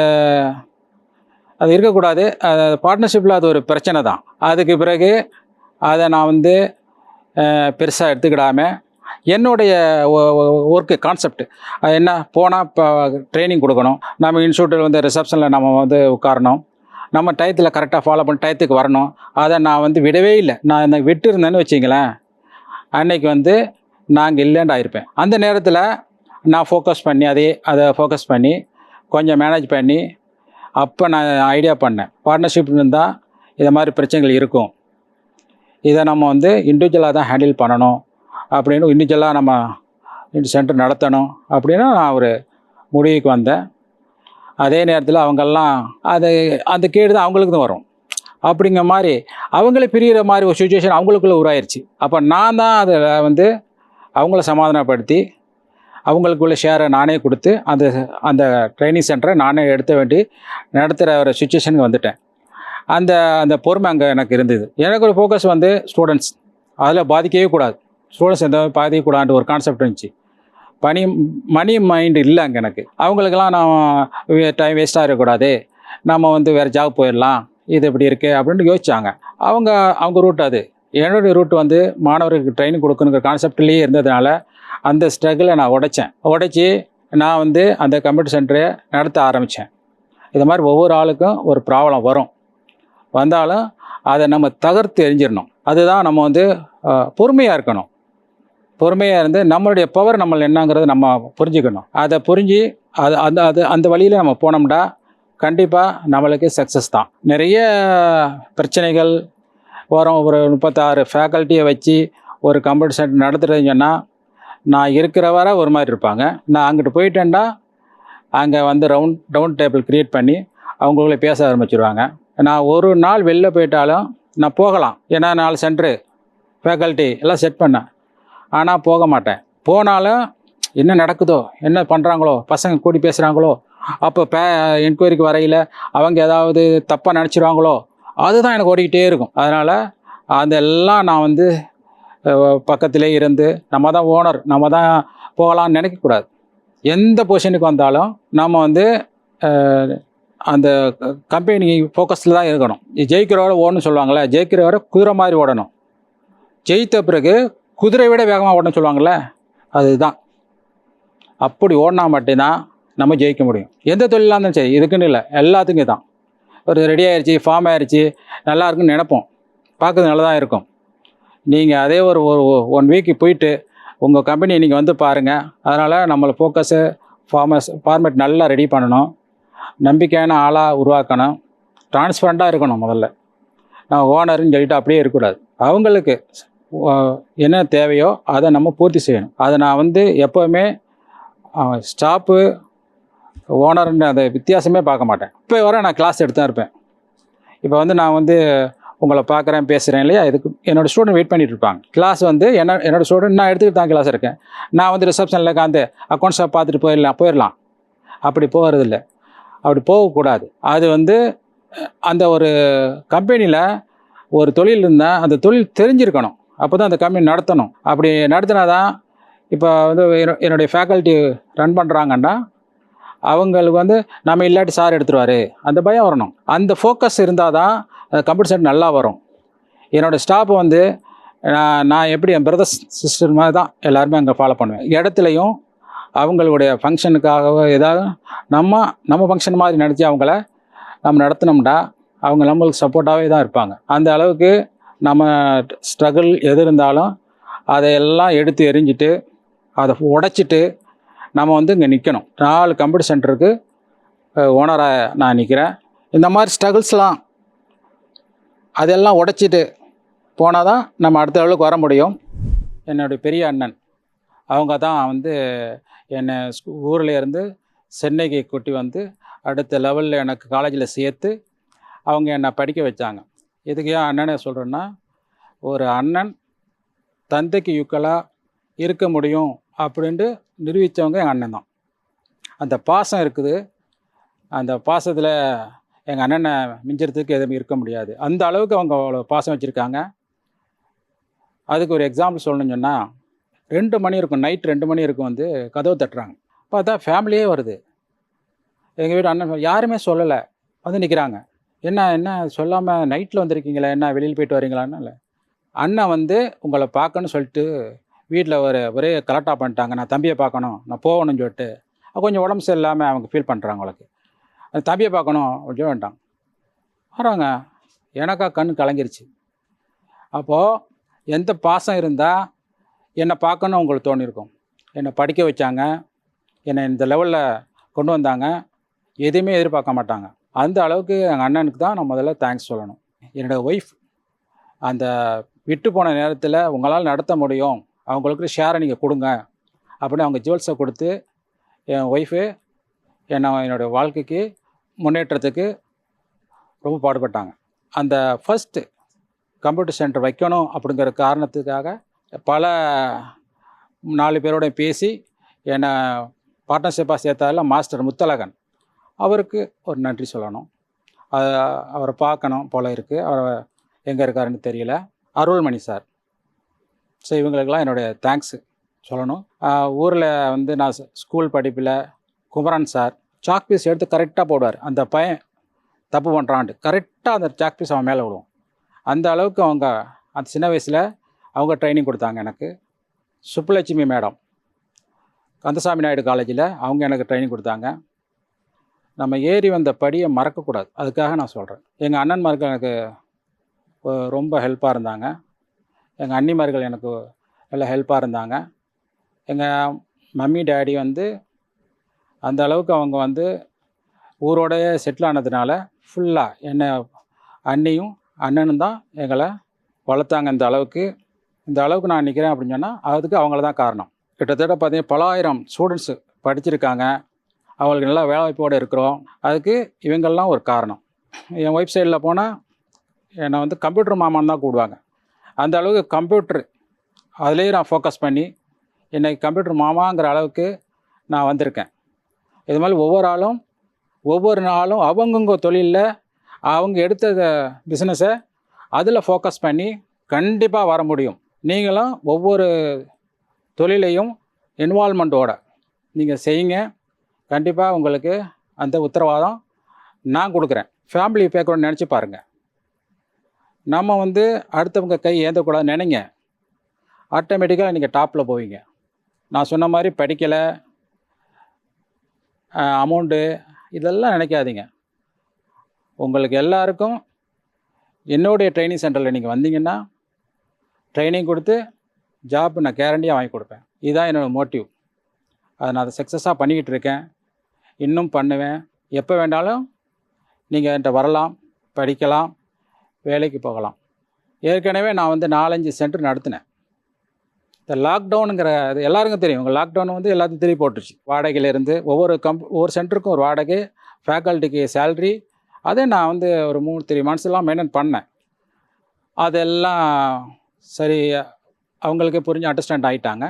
S1: இருக்கக்கூடாது. பார்ட்னர்ஷிப்பில் அது ஒரு பிரச்சனை தான். அதுக்கு பிறகு அதை நான் வந்து பெருசாக எடுத்துக்கிடாமல் என்னுடைய ஒர்க்கு கான்செப்ட் அது என்ன, போனால் இப்போ ட்ரைனிங் கொடுக்கணும், நம்ம இன்ஸ்டியூட்டில் வந்து ரிசப்ஷனில் நம்ம வந்து உட்காரணும், நம்ம டயத்தில் கரெக்டாக ஃபாலோ பண்ணி டயத்துக்கு வரணும். அதை நான் வந்து விடவே இல்லை. நான் இந்த விட்டு இருந்தேன்னு வச்சிங்களேன், அன்னைக்கு வந்து நாங்கள் இல்லைன்னு ஆயிருப்பேன். அந்த நேரத்தில் நான் ஃபோக்கஸ் பண்ணி அதை ஃபோக்கஸ் பண்ணி கொஞ்சம் மேனேஜ் பண்ணி அப்போ நான் ஐடியா பண்ணேன், பார்ட்னர்ஷிப் இருந்தால் இதை மாதிரி பிரச்சனைகள் இருக்கும், இதை நம்ம வந்து இண்டிவிஜுவலாக தான் ஹேண்டில் பண்ணணும் அப்படின்னு, இண்டிவிஜுவலாக நம்ம சென்டர் நடத்தணும் அப்படின்னு நான் ஒரு முடிவுக்கு வந்தேன். அதே நேரத்தில் அவங்கெல்லாம் அந்த கேடு தான் அவங்களுக்கு தான் வரும். அப்படிங்கிற மாதிரி அவங்களே பிரிகிற மாதிரி ஒரு சுச்சுவேஷன் அவங்களுக்குள்ளே உருவாயிருச்சு. அப்போ நான் தான் அதை வந்து அவங்கள சமாதானப்படுத்தி அவங்களுக்குள்ள ஷேரை நானே கொடுத்து அந்த ட்ரைனிங் சென்டரை நானே நடத்துகிற ஒரு சுச்சுவேஷனுக்கு வந்துட்டேன். அந்த பொறுமை அங்கே எனக்கு இருந்தது. எனக்கு ஒரு ஃபோக்கஸ் வந்து ஸ்டூடெண்ட்ஸ், அதில் பாதிக்கவே கூடாது, ஸ்டூடெண்ட்ஸ் எந்த பாதிக்கக்கூடாதுன்ற ஒரு கான்செப்ட் இருந்துச்சு. மணி மைண்டு இல்லை அங்கே எனக்கு. அவங்களுக்கெல்லாம் நான் டைம் வேஸ்ட்டாக இருக்கக்கூடாது, நம்ம வந்து வேறு ஜாப் போயிடலாம், இது இப்படி இருக்குது அப்படின்னு யோசிச்சாங்க. அவங்க ரூட் அது. என்னுடைய ரூட் வந்து மாணவர்களுக்கு ட்ரைனிங் கொடுக்கணுங்கிற கான்செப்ட்லேயே இருந்ததுனால அந்த ஸ்ட்ரகிளை நான் உடைச்சி நான் வந்து அந்த கம்ப்யூட்டர் சென்டரை நடத்த ஆரம்பித்தேன். இது மாதிரி ஒவ்வொரு ஆளுக்கும் ஒரு ப்ராப்ளம் வந்தாலும் அதை நம்ம தகர்த்து எரிஞ்சிடணும். அதுதான் நம்ம வந்து பொறுமையாக இருக்கணும். பொறுமையாக இருந்து நம்மளுடைய பவர் நம்ம என்னங்கிறத நம்ம புரிஞ்சுக்கணும். அதை புரிஞ்சு அந்த வழியில் நம்ம போனோம்னா கண்டிப்பாக நம்மளுக்கு சக்ஸஸ் தான். நிறைய பிரச்சனைகள் வரும். ஒரு 36 ஃபேக்கல்ட்டியை வச்சு ஒரு கம்ப்யூட்டர் சென்டர் நடத்துகிறதுன்னு சொன்னால், நான் இருக்கிற வரை ஒரு மாதிரி இருப்பாங்க. நான் அங்கிட்டு போயிட்டேன்டா அங்கே வந்து ரவுண்ட் டேபிள் க்ரியேட் பண்ணி அவங்களே பேச ஆரம்பிச்சிருவாங்க. நான் ஒரு நாள் வெளில போயிட்டாலும் நான் போகலாம், ஏன்னா 4 சென்ட்ரு ஃபேக்கல்ட்டி எல்லாம் செட் பண்ணேன். ஆனால் போக மாட்டேன். போனாலும் என்ன நடக்குதோ, என்ன பண்ணுறாங்களோ, பசங்க கூடி பேசுகிறாங்களோ, அப்போ என்கொயரிக்கு வரையில் அவங்க ஏதாவது தப்பாக நினச்சிருவாங்களோ, அதுதான் எனக்கு ஓடிக்கிட்டே இருக்கும். அதனால் அதெல்லாம் நான் வந்து பக்கத்திலே இருந்து நம்ம தான் ஓனர், நம்ம தான் போகலான்னு நினைக்கக்கூடாது. எந்த பொசிஷனுக்கு வந்தாலும் நம்ம வந்து அந்த கம்பெனி ஃபோக்கஸில் தான் இருக்கணும். ஜெயிக்கிறவரை ஓடணும்னு சொல்லுவாங்களே, ஜெயிக்கிறவரை குதிரை மாதிரி ஓடணும். ஜெயித்த பிறகு குதிரை விட வேகமாக ஓடணும்னு சொல்லுவாங்கள்ல, அதுதான். அப்படி ஓடினா மட்டும்தான் நம்ம ஜெயிக்க முடியும். எந்த தொழிலாக இருந்தாலும் சரி, இதுக்குன்னு இல்லை, எல்லாத்துக்கும் தான். ஒரு ரெடி ஆயிடுச்சு, ஃபார்ம் ஆயிடுச்சு, நல்லா இருக்குன்னு நினைப்போம், பார்க்குறது நல்லா தான் இருக்கும். நீங்கள் அதே ஒரு 1 வீக்கு போயிட்டு உங்கள் கம்பெனி இன்றைக்கி வந்து பாருங்கள். அதனால் நம்மளை ஃபோக்கஸு ஃபார்மேட் நல்லா ரெடி பண்ணணும், நம்பிக்கையான ஆளாக உருவாக்கணும், டிரான்ஸ்பரண்ட்டாக இருக்கணும். முதல்ல நான் ஓனருன்னு சொல்லிட்டு அப்படியே இருக்கக்கூடாது. அவங்களுக்கு என்ன தேவையோ அதை நம்ம பூர்த்தி செய்யணும். அதை நான் வந்து எப்போவுமே ஸ்டாப்பு ஓனர்னு அதை வித்தியாசமே பார்க்க மாட்டேன். இப்போ வர நான் கிளாஸ் எடுத்து தான் இருப்பேன். இப்போ வந்து நான் வந்து உங்களை பார்க்குறேன், பேசுகிறேன் இல்லையா, இதுக்கு என்னோடய ஸ்டூடெண்ட் வெயிட் பண்ணிட்டு இருப்பாங்க. கிளாஸ் வந்து என்னோடய ஸ்டூடெண்ட் நான் எடுத்துக்கிட்டு தான் கிளாஸ் இருக்கேன். நான் வந்து ரிசப்ஷனில் உட்காந்து அக்கௌண்ட்ஸை பார்த்துட்டு போயிடலாம். அப்படி போகிறதில்ல, அப்படி போகக்கூடாது. அது வந்து அந்த ஒரு கம்பெனியில் ஒரு தொழில் இருந்தால் அந்த தொழில் தெரிஞ்சிருக்கணும். அப்போ தான் அந்த கம்பெனி நடத்தணும். அப்படி நடத்தினா தான், இப்போ வந்து என்னுடைய ஃபேக்கல்ட்டி ரன் பண்ணுறாங்கன்னா அவங்களுக்கு வந்து நம்ம இல்லாட்டி சார் எடுத்துருவார், அந்த பயம் வரணும். அந்த ஃபோக்கஸ் இருந்தால் தான் கம்ப்யூட்டர் சென்டர் நல்லா வரும். என்னோடய ஸ்டாஃப் வந்து நான் எப்படி என் பிரதர்ஸ் சிஸ்டர் மாதிரி தான் எல்லாருமே அங்கே ஃபாலோ பண்ணுவேன். இடத்துலையும் அவங்களுடைய ஃபங்க்ஷனுக்காக ஏதாவது நம்ம ஃபங்க்ஷன் மாதிரி நினச்சி அவங்கள நம்ம நடத்தினோம்னா அவங்க நம்மளுக்கு சப்போர்ட்டாகவே தான் இருப்பாங்க. அந்த அளவுக்கு நம்ம ஸ்ட்ரகிள் எது இருந்தாலும் அதையெல்லாம் எடுத்து எரிஞ்சிட்டு அதை உடைச்சிட்டு நம்ம வந்து இங்கே நிற்கணும். 4 கம்ப்யூட்டர் சென்டருக்கு ஓனராக நான் நிற்கிறேன். இந்த மாதிரி ஸ்ட்ரகிள்ஸ்லாம் அதெல்லாம் உடைச்சிட்டு போனால் தான் நம்ம அடுத்த லெவலுக்கு வர முடியும். என்னுடைய பெரிய அண்ணன் அவங்க தான் வந்து என்னை ஊரில் இருந்து சென்னைக்கு கூட்டி வந்து அடுத்த லெவலில் எனக்கு காலேஜில் சேர்த்து அவங்க என்னை படிக்க வச்சாங்க. இதுக்கு ஏன் அண்ணனை சொல்கிறேன்னா, ஒரு அண்ணன் தந்தைக்கு ஈக்குவலாக இருக்க முடியும் அப்படின்ட்டு நிரூபித்தவங்க எங்கள் அண்ணன் தான். அந்த பாசம் இருக்குது. அந்த பாசத்தில் எங்கள் அண்ணனை மிஞ்சுறதுக்கு எதுவும் இருக்க முடியாது. அந்த அளவுக்கு அவங்க அவ்வளோ பாசம் வச்சுருக்காங்க. அதுக்கு ஒரு எக்ஸாம்பிள் சொல்லணும்னு சொன்னால், 2 மணி இருக்கும், நைட் 2 மணி இருக்கும், வந்து கதவு தட்டுறாங்க. பார்த்தா ஃபேமிலியே வருது. எங்கள் வீட்டு அண்ணன் யாருமே சொல்லலை, வந்து நிற்கிறாங்க. என்ன சொல்லாமல் நைட்டில் வந்திருக்கீங்களா, என்ன வெளியில் போயிட்டு வரீங்களான்னு. இல்லை, அண்ணன் வந்து உங்களை பார்க்கணும்னு சொல்லிட்டு வீட்டில் ஒரே கலெக்டாக பண்ணிட்டாங்க. நான் தம்பியை பார்க்கணும், நான் போகணும்னு சொல்லிட்டு கொஞ்சம் உடம்பு சரியில்லாமல் அவங்க ஃபீல் பண்ணுறாங்க. அவங்களுக்கு அந்த தம்பியை பார்க்கணும் அப்படின்னு வேண்டாம் வராங்க. எனக்கா கண் கலங்கிருச்சு. அப்போது எந்த பாசம் இருந்தால் என்னை பார்க்கணும் உங்களுக்கு தோணியிருக்கும். என்னை படிக்க வச்சாங்க, என்னை இந்த லெவலில் கொண்டு வந்தாங்க, எதுவுமே எதிர்பார்க்க மாட்டாங்க. அந்த அளவுக்கு எங்கள் அண்ணனுக்கு தான் நான் முதல்ல தேங்க்ஸ் சொல்லணும். என்னோடய ஒய்ஃப் அந்த விட்டு போன நேரத்தில் உங்களால் நடத்த முடியும், அவங்களுக்கு ஷேரை நீங்கள் கொடுங்க அப்படின்னு அவங்க ஜுவல்ஸை கொடுத்து என் ஒய்ஃபு என்னோடய வாழ்க்கைக்கு முன்னேற்றத்துக்கு ரொம்ப பாடுபட்டாங்க. அந்த ஃபஸ்ட்டு கம்ப்யூட்டர் சென்டர் வைக்கணும் அப்படிங்கிற காரணத்துக்காக பல 4 பேரோட பேசி என்னை பார்ட்னர்ஷிப்பாக சேர்த்தால மாஸ்டர் முத்தழகன், அவருக்கு ஒரு நன்றி சொல்லணும். அவரை பார்க்கணும் போல் இருக்குது. அவர் எங்கே இருக்காருன்னு தெரியல. அருள்மணி சார். ஸோ இவங்களுக்கெல்லாம் என்னுடைய தேங்க்ஸு சொல்லணும். ஊரில் வந்து நான் ஸ்கூல் படிப்பில் குமரன் சார் சாக் பீஸ் எடுத்து கரெக்டாக போடுவார். அந்த பையன் தப்பு பண்ணுறான்ட்டு கரெக்டாக அந்த சாக் பீஸ் அவன் மேலே விடுவோம். அந்த அளவுக்கு அவங்க அந்த சின்ன வயசில் அவங்க ட்ரைனிங் கொடுத்தாங்க எனக்கு. சுப்புலட்சுமி மேடம் கந்தசாமி நாயுடு காலேஜில் அவங்க எனக்கு ட்ரைனிங் கொடுத்தாங்க. நம்ம ஏறி வந்த படியை மறக்கக்கூடாது, அதுக்காக நான் சொல்கிறேன். எங்கள் அண்ணன்மாருக்கு எனக்கு ரொம்ப ஹெல்ப்பாக இருந்தாங்க. எங்கள் அண்ணிமார்கள் எனக்கு எல்லாம் ஹெல்ப்பாக இருந்தாங்க. எங்கள் மம்மி டேடி வந்து அந்த அளவுக்கு அவங்க வந்து ஊரோடயே செட்டில் ஆனதுனால ஃபுல்லாக என்னை அண்ணியும் அண்ணனும் தான் எங்களை வளர்த்தாங்க. இந்த அளவுக்கு நான் நிற்கிறேன் அப்படின்னு சொன்னால் அதுக்கு அவங்கள தான் காரணம். கிட்டத்தட்ட பார்த்தீங்கன்னா பல ஆயிரம் ஸ்டூடெண்ட்ஸு படிச்சிருக்காங்க. அவங்களுக்கு நல்லா வேலைவாய்ப்போடு இருக்கிறோம். அதுக்கு இவங்கெல்லாம் ஒரு காரணம். என் ஒய்ஃப் சைடில் போனால் என்னை வந்து கம்ப்யூட்டர் மாமான்னு தான் கூடுவாங்க. அந்த அளவுக்கு கம்ப்யூட்ரு அதுலேயே நான் ஃபோக்கஸ் பண்ணி இன்றைக்கி கம்ப்யூட்டர் மாமாங்கிற அளவுக்கு நான் வந்திருக்கேன். இது மாதிரி ஒவ்வொரு நாளும் அவங்கவுங்க தொழிலில் அவங்க எடுத்த பிஸ்னஸை அதில் ஃபோக்கஸ் பண்ணி கண்டிப்பாக வர முடியும். நீங்களும் ஒவ்வொரு தொழிலையும் இன்வால்மெண்ட்டோட நீங்கள் செய்யுங்க. கண்டிப்பாக உங்களுக்கு அந்த உத்தரவாதம் நான் கொடுக்குறேன். ஃபேமிலி பேக்ரவுண்ட் நினச்சி பாருங்கள். நம்ம வந்து அடுத்தவங்க கை ஏந்தக்கூடாது நினைங்க, ஆட்டோமேட்டிக்காக நீங்கள் டாப்பில் போவீங்க. நான் சொன்ன மாதிரி படிக்கலை, அமௌண்ட்டு இதெல்லாம் நினைக்காதீங்க. உங்களுக்கு எல்லாருக்கும் என்னுடைய ட்ரைனிங் சென்டரில் நீங்கள் வந்தீங்கன்னா ட்ரைனிங் கொடுத்து ஜாப் நான் கேரண்டியாக வாங்கி கொடுப்பேன். இதுதான் என்னோடய மோட்டிவ். அதை நான் சக்ஸஸாக பண்ணிக்கிட்டு இருக்கேன், இன்னும் பண்ணுவேன். எப்போ வேண்டாலும் நீங்கள் என்கிட்ட வரலாம், படிக்கலாம், வேலைக்கு போகலாம். ஏற்கனவே நான் வந்து 4-5 சென்டர் நடத்தினேன். இந்த லாக்டவுனுங்கிற அது எல்லாருக்கும் தெரியும். உங்கள் லாக்டவுன் வந்து எல்லாத்தையும் திருப்பி போட்டுருச்சு. வாடகையிலேருந்து ஒவ்வொரு சென்டருக்கும் ஒரு வாடகை, ஃபேக்கல்ட்டிக்கு சேல்ரி, அதே நான் வந்து ஒரு 3-3 மந்த்ஸ்லாம் மெயின்டைன் பண்ணேன். அதெல்லாம் சரி அவங்களுக்கு புரிஞ்சு அண்டர்ஸ்டாண்ட் ஆகிட்டாங்க.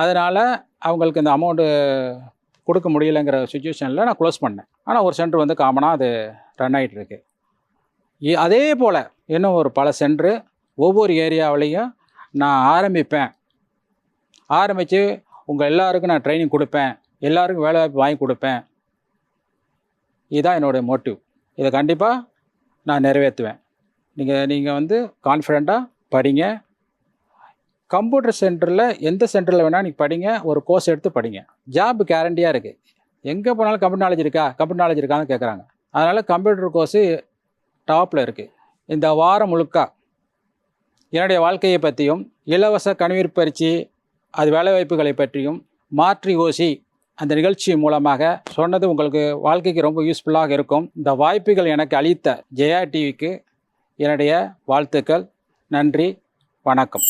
S1: அதனால் அவங்களுக்கு இந்த அமௌண்ட்டு கொடுக்க முடியலைங்கிற சுச்சுவேஷனில் நான் க்ளோஸ் பண்ணேன். ஆனால் ஒரு சென்டர் வந்து காமனாக அது ரன் ஆகிட்டுருக்கு. அதே போல் இன்னும் ஒரு பல சென்டரு ஒவ்வொரு ஏரியாவிலையும் நான் ஆரம்பித்து உங்கள் எல்லாருக்கும் நான் ட்ரைனிங் கொடுப்பேன், எல்லாருக்கும் வேலைவாய்ப்பு வாங்கி கொடுப்பேன். இதுதான் என்னுடைய மோட்டிவ். இதை கண்டிப்பாக நான் நிறைவேற்றுவேன். நீங்கள் வந்து கான்ஃபிடெண்ட்டாக படிங்க. கம்ப்யூட்டர் சென்டரில் எந்த சென்டரில் வேணால் நீங்கள் படிங்க, ஒரு கோர்ஸ் எடுத்து படிங்க. ஜாப் கேரண்டியாக இருக்குது. எங்கே போனாலும் கம்ப்யூட்டர் நாலேஜ் இருக்கான்னு கேட்குறாங்க. அதனால் கம்ப்யூட்டர் கோர்ஸு டாப்பில் இருக்குது. இந்த வாரம் முழுக்க என்னுடைய வாழ்க்கையை பற்றியும், இலவச கணினி பயிற்சி அது வேலைவாய்ப்புகளை பற்றியும் மாற்றி யோசி அந்த நிகழ்ச்சி மூலமாக சொன்னது உங்களுக்கு வாழ்க்கைக்கு ரொம்ப யூஸ்ஃபுல்லாக இருக்கும். இந்த வாய்ப்புகள் எனக்கு அளித்த ஜெயா டிவிக்கு என்னுடைய வாழ்த்துக்கள். நன்றி, வணக்கம்.